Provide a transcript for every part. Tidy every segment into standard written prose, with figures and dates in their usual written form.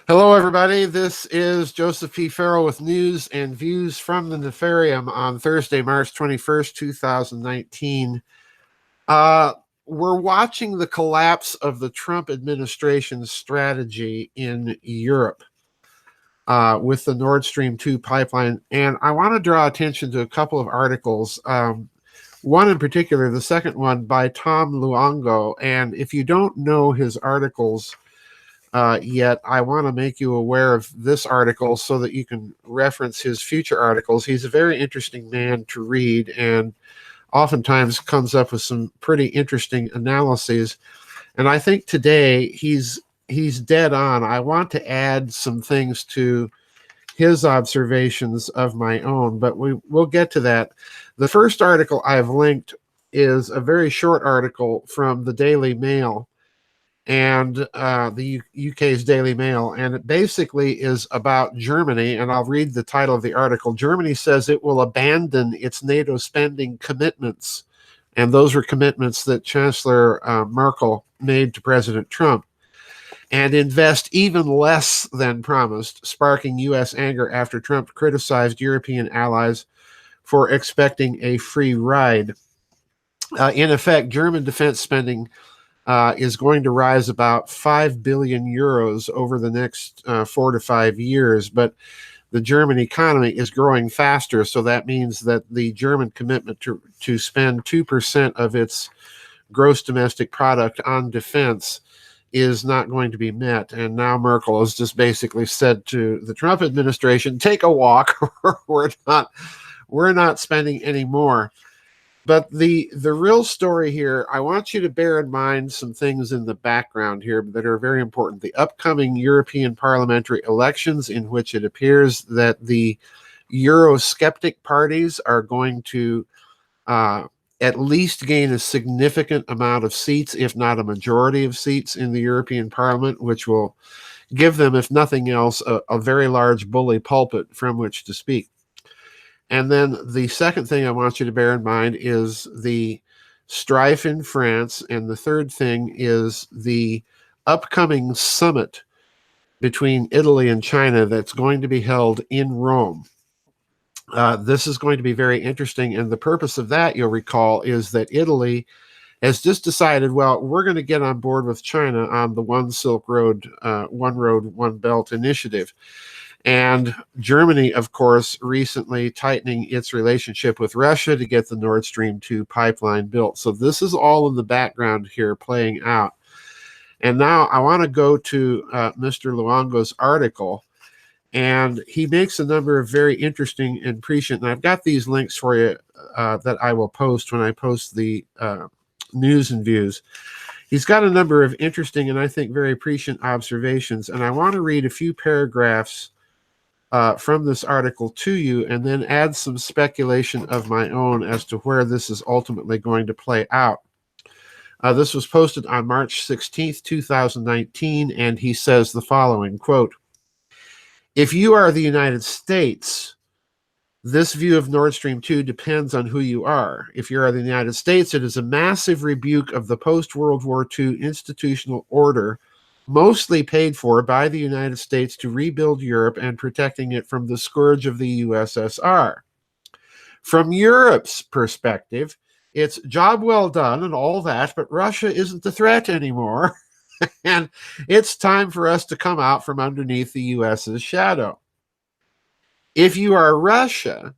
Hello, everybody. This is Joseph P. Farrell with news and views from the Nefarium on Thursday, March 21st, 2019. Uh, we're watching the collapse of the Trump administration's strategy in Europe with the Nordstream 2 pipeline. And I want to draw attention to a couple of articles. One in particular, the second one by Tom Luongo. And if you don't know his articles, yet I want to make you aware of this article so that you can reference his future articles. He's a very interesting man to read and oftentimes comes up with some pretty interesting analyses. And I think today he's dead on. I want to add some things to his observations of my own, but we'll get to that. The first article I've linked is a very short article from the Daily Mail and the UK's Daily Mail, and it basically is about Germany, and I'll read the title of the article. Germany says it will abandon its NATO spending commitments, and those were commitments that Chancellor Merkel made to President Trump, and invest even less than promised, sparking U.S. anger after Trump criticized European allies for expecting a free ride. In effect, German defense spending is going to rise about 5 billion euros over the next 4 to 5 years. But the German economy is growing faster, so that means that the German commitment to spend 2% of its gross domestic product on defense is not going to be met. And now Merkel has just basically said to the Trump administration, take a walk, we're not spending any more. But the real story here, I want you to bear in mind some things in the background here that are very important. The upcoming European parliamentary elections, in which it appears that the Eurosceptic parties are going to at least gain a significant amount of seats, if not a majority of seats in the European Parliament, which will give them, if nothing else, a very large bully pulpit from which to speak. And then the second thing I want you to bear in mind is the strife in France. And the third thing is the upcoming summit between Italy and China that's going to be held in Rome. This is going to be very interesting. And the purpose of that, you'll recall, is that Italy has just decided, well, we're going to get on board with China on the One Silk Road, One Road, One Belt initiative. And Germany, of course, recently tightening its relationship with Russia to get the Nord Stream 2 pipeline built. So this is all in the background here playing out. And now I want to go to Mr. Luongo's article. And he makes a number of very interesting and prescient, and I've got these links for you that I will post when I post the news and views. He's got a number of interesting and I think very prescient observations. And I want to read a few paragraphs from this article to you, and then add some speculation of my own as to where this is ultimately going to play out. This was posted on March 16th, 2019, and he says the following, quote, if you are the United States, this view of Nord Stream 2 depends on who you are. If you are the United States, it is a massive rebuke of the post-World War II institutional order mostly paid for by the United States to rebuild Europe and protecting it from the scourge of the USSR. From Europe's perspective, it's job well done and all that, but Russia isn't the threat anymore, and it's time for us to come out from underneath the US's shadow. If you are Russia,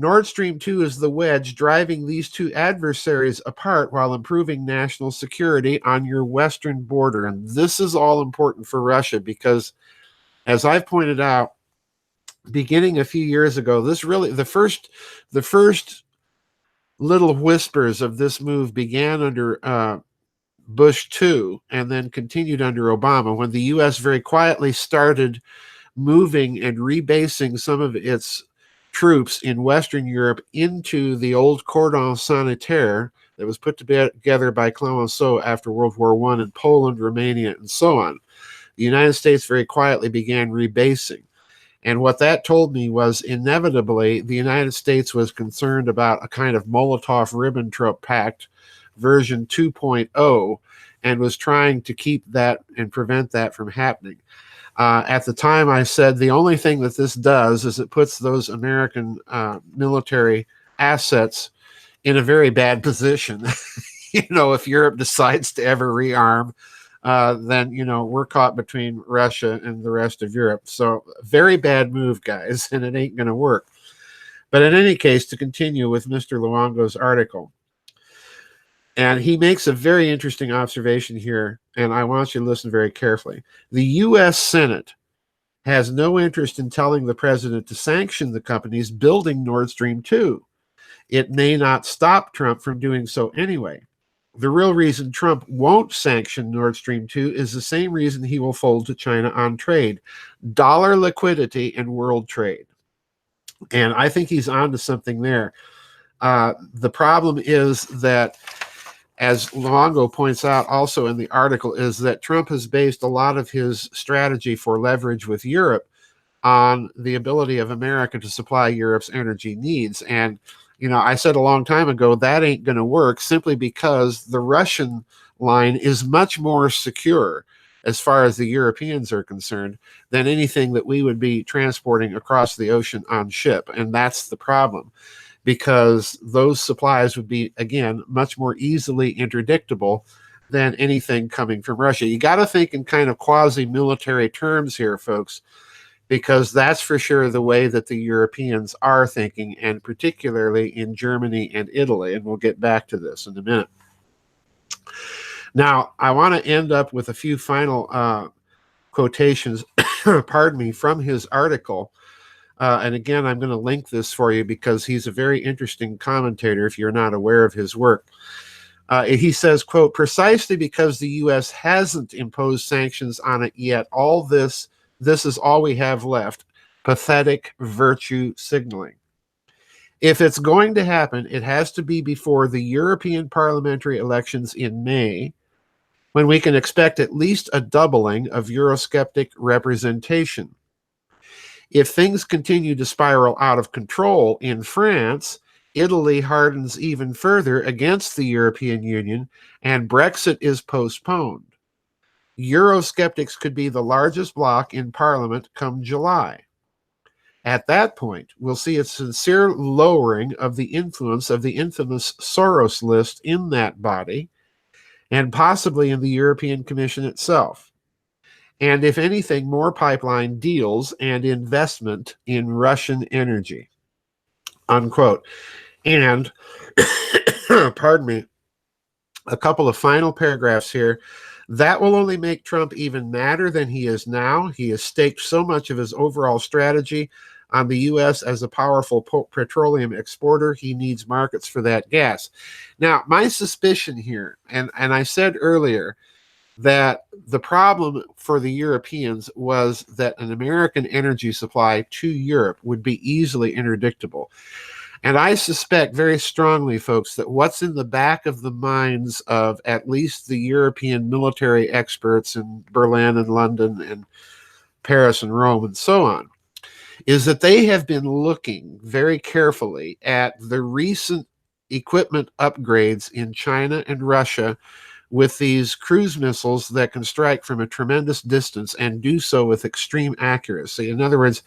Nord Stream 2 is the wedge driving these two adversaries apart while improving national security on your western border. And this is all important for Russia because, as I've pointed out, beginning a few years ago, this really, the first little whispers of this move began under Bush 2 and then continued under Obama, when the U.S. very quietly started moving and rebasing some of its troops in Western Europe into the old cordon sanitaire that was put together by Clemenceau after World War I in Poland, Romania, and so on. The United States very quietly began rebasing. And what that told me was inevitably the United States was concerned about a kind of Molotov-Ribbentrop Pact version 2.0 and was trying to keep that and prevent that from happening. At the time, I said the only thing that this does is it puts those American military assets in a very bad position. If Europe decides to ever rearm, then, we're caught between Russia and the rest of Europe. So very bad move, guys, and it ain't going to work. But in any case, to continue with Mr. Luongo's article, and he makes a very interesting observation here, and I want you to listen very carefully. The U.S. Senate has no interest in telling the president to sanction the companies building Nord Stream 2. It may not stop Trump from doing so anyway. The real reason Trump won't sanction Nord Stream 2 is the same reason he will fold to China on trade: dollar liquidity and world trade. And I think he's on to something there. The problem is that, as Luongo points out also in the article, is that Trump has based a lot of his strategy for leverage with Europe on the ability of America to supply Europe's energy needs. And, I said a long time ago that ain't going to work, simply because the Russian line is much more secure as far as the Europeans are concerned than anything that we would be transporting across the ocean on ship. And that's the problem, because those supplies would be, again, much more easily interdictable than anything coming from Russia. You got to think in kind of quasi-military terms here, folks, because that's for sure the way that the Europeans are thinking, and particularly in Germany and Italy. And we'll get back to this in a minute. Now, I want to end up with a few final quotations, pardon me, from his article. And again, I'm going to link this for you because he's a very interesting commentator if you're not aware of his work. He says, quote, "Precisely because the U.S. hasn't imposed sanctions on it yet, this is all we have left: pathetic virtue signaling. If it's going to happen, it has to be before the European parliamentary elections in May, when we can expect at least a doubling of Eurosceptic representation. If things continue to spiral out of control in France, Italy hardens even further against the European Union, and Brexit is postponed. Eurosceptics could be the largest bloc in Parliament come July. At that point, we'll see a sincere lowering of the influence of the infamous Soros list in that body, and possibly in the European Commission itself. And if anything, more pipeline deals and investment in Russian energy." Unquote. And, pardon me, a couple of final paragraphs here. "That will only make Trump even madder than he is now. He has staked so much of his overall strategy on the U.S. as a powerful petroleum exporter. He needs markets for that gas." Now, my suspicion here, and I said earlier that the problem for the Europeans was that an American energy supply to Europe would be easily interdictable. And I suspect very strongly, folks, that what's in the back of the minds of at least the European military experts in Berlin and London and Paris and Rome and so on, is that they have been looking very carefully at the recent equipment upgrades in China and Russia with these cruise missiles that can strike from a tremendous distance and do so with extreme accuracy. In other words,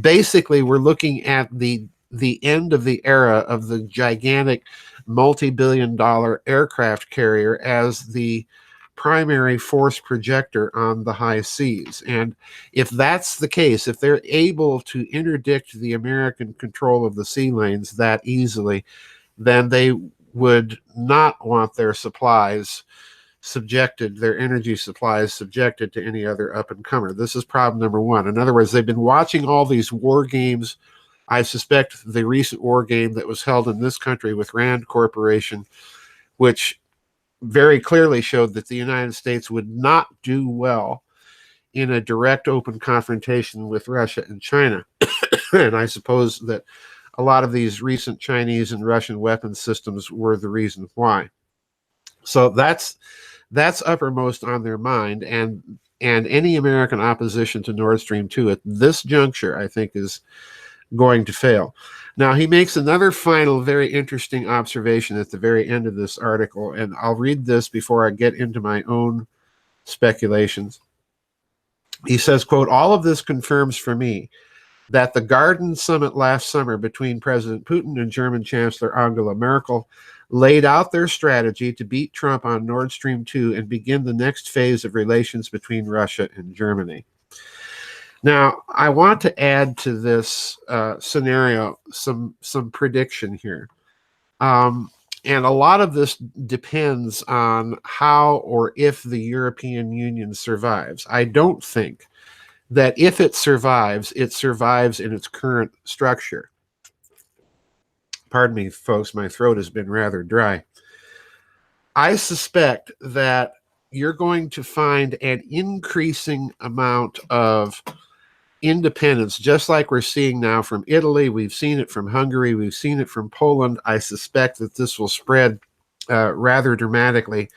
basically, we're looking at the end of the era of the gigantic multi-billion-dollar aircraft carrier as the primary force projector on the high seas. And if that's the case, if they're able to interdict the American control of the sea lanes that easily, then they would not want their supplies subjected, their energy supplies subjected to any other up-and-comer. This is problem number one. In other words, they've been watching all these war games. I suspect the recent war game that was held in this country with Rand Corporation, which very clearly showed that the United States would not do well in a direct open confrontation with Russia and China. And I suppose that a lot of these recent Chinese and Russian weapons systems were the reason why. So that's uppermost on their mind, and any American opposition to Nord Stream 2 at this juncture, I think, is going to fail. Now, he makes another final very interesting observation at the very end of this article, and I'll read this before I get into my own speculations. He says, quote, "All of this confirms for me that the Garden Summit last summer between President Putin and German Chancellor Angela Merkel laid out their strategy to beat Trump on Nord Stream 2 and begin the next phase of relations between Russia and Germany." Now, I want to add to this scenario some prediction here. And a lot of this depends on how or if the European Union survives. I don't think that if it survives in its current structure. Pardon me, folks, my throat has been rather dry. I suspect that you're going to find an increasing amount of independence, just like we're seeing now from Italy. We've seen it from Hungary. We've seen it from Poland. I suspect that this will spread rather dramatically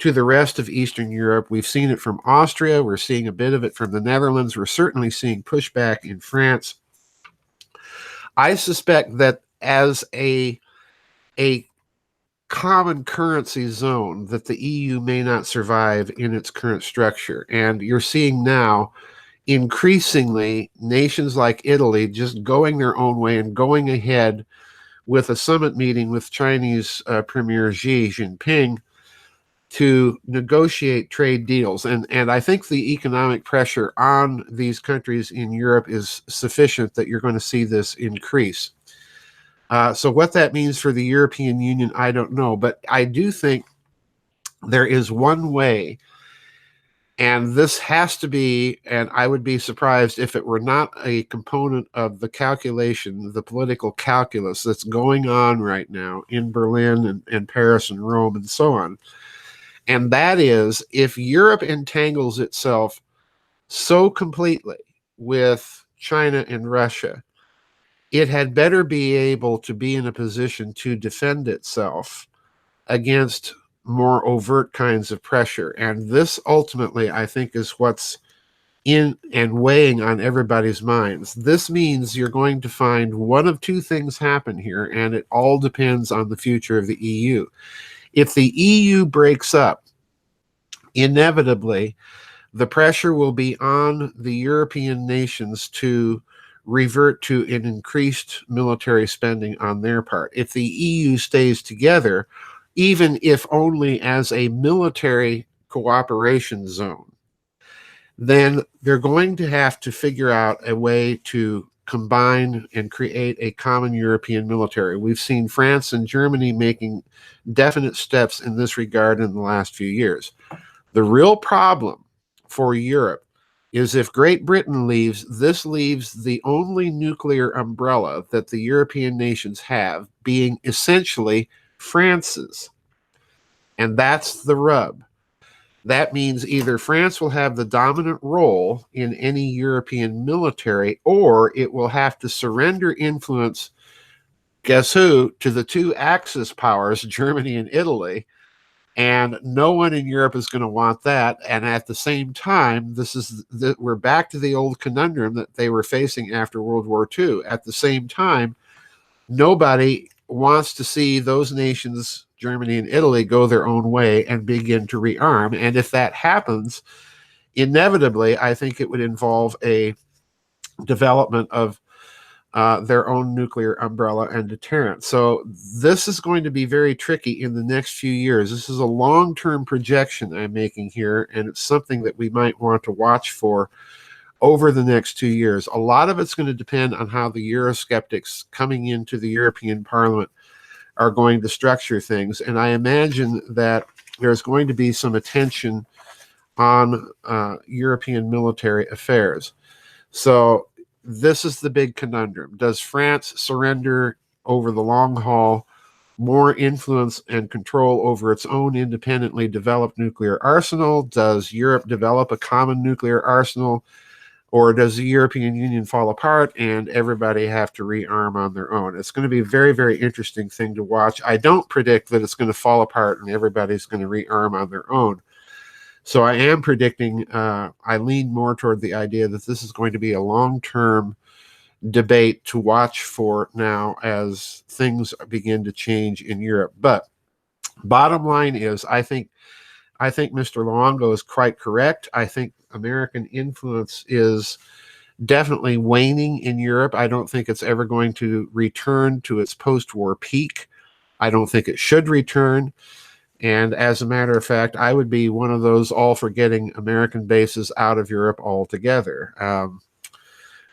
to the rest of Eastern Europe. We've seen it from Austria. We're seeing a bit of it from the Netherlands. We're certainly seeing pushback in France. I suspect that as a common currency zone, that the EU may not survive in its current structure. And you're seeing now increasingly nations like Italy just going their own way and going ahead with a summit meeting with Chinese Premier Xi Jinping to negotiate trade deals. And I think the economic pressure on these countries in Europe is sufficient that you're going to see this increase. So what that means for the European Union, I don't know. But I do think there is one way, and this has to be, and I would be surprised if it were not a component of the calculation, the political calculus that's going on right now in Berlin and Paris and Rome and so on. And that is, if Europe entangles itself so completely with China and Russia, it had better be able to be in a position to defend itself against more overt kinds of pressure. And this ultimately, I think, is what's in and weighing on everybody's minds. This means you're going to find one of two things happen here, and it all depends on the future of the EU. If the EU breaks up, inevitably, the pressure will be on the European nations to revert to an increased military spending on their part. If the EU stays together, even if only as a military cooperation zone, then they're going to have to figure out a way to combine and create a common European military. We've seen France and Germany making definite steps in this regard in the last few years. The real problem for Europe is if Great Britain leaves, this leaves the only nuclear umbrella that the European nations have being essentially France's. And that's the rub. That means either France will have the dominant role in any European military, or it will have to surrender influence, guess who, to the two Axis powers, Germany and Italy. And no one in Europe is going to want that. And at the same time, we're back to the old conundrum that they were facing after World War II. At the same time, nobody wants to see those nations, Germany and Italy, go their own way and begin to rearm. And if that happens, inevitably, I think it would involve a development of their own nuclear umbrella and deterrent. So this is going to be very tricky in the next few years. This is a long-term projection I'm making here, and it's something that we might want to watch for over the next 2 years. A lot of it's going to depend on how the Eurosceptics coming into the European Parliament are going to structure things. And I imagine that there's going to be some attention on European military affairs. So this is the big conundrum. Does France surrender over the long haul more influence and control over its own independently developed nuclear arsenal? Does Europe develop a common nuclear arsenal? Or does the European Union fall apart and everybody have to rearm on their own? It's going to be a very, very interesting thing to watch. I don't predict that it's going to fall apart and everybody's going to rearm on their own. So I am predicting, I lean more toward the idea that this is going to be a long-term debate to watch for now as things begin to change in Europe. But bottom line is, I think I think Mr. Luongo is quite correct. I think American influence is definitely waning in Europe. I don't think it's ever going to return to its post-war peak. I don't think it should return. And as a matter of fact, I would be one of those all for getting American bases out of Europe altogether.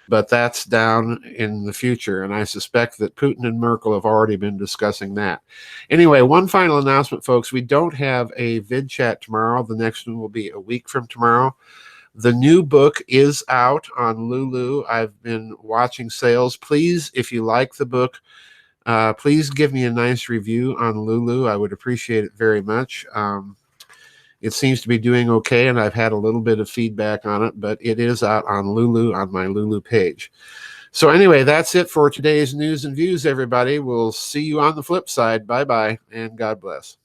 But that's down in the future, and I suspect that Putin and Merkel have already been discussing that. Anyway, one final announcement, folks. We don't have a vid chat tomorrow. The next one will be a week from tomorrow. The new book is out on Lulu. I've been watching sales. Please, if you like the book, please give me a nice review on Lulu. I would appreciate it very much. It seems to be doing okay, and I've had a little bit of feedback on it, but it is out on Lulu, on my Lulu page. So anyway, that's it for today's news and views, everybody. We'll see you on the flip side. Bye-bye, and God bless.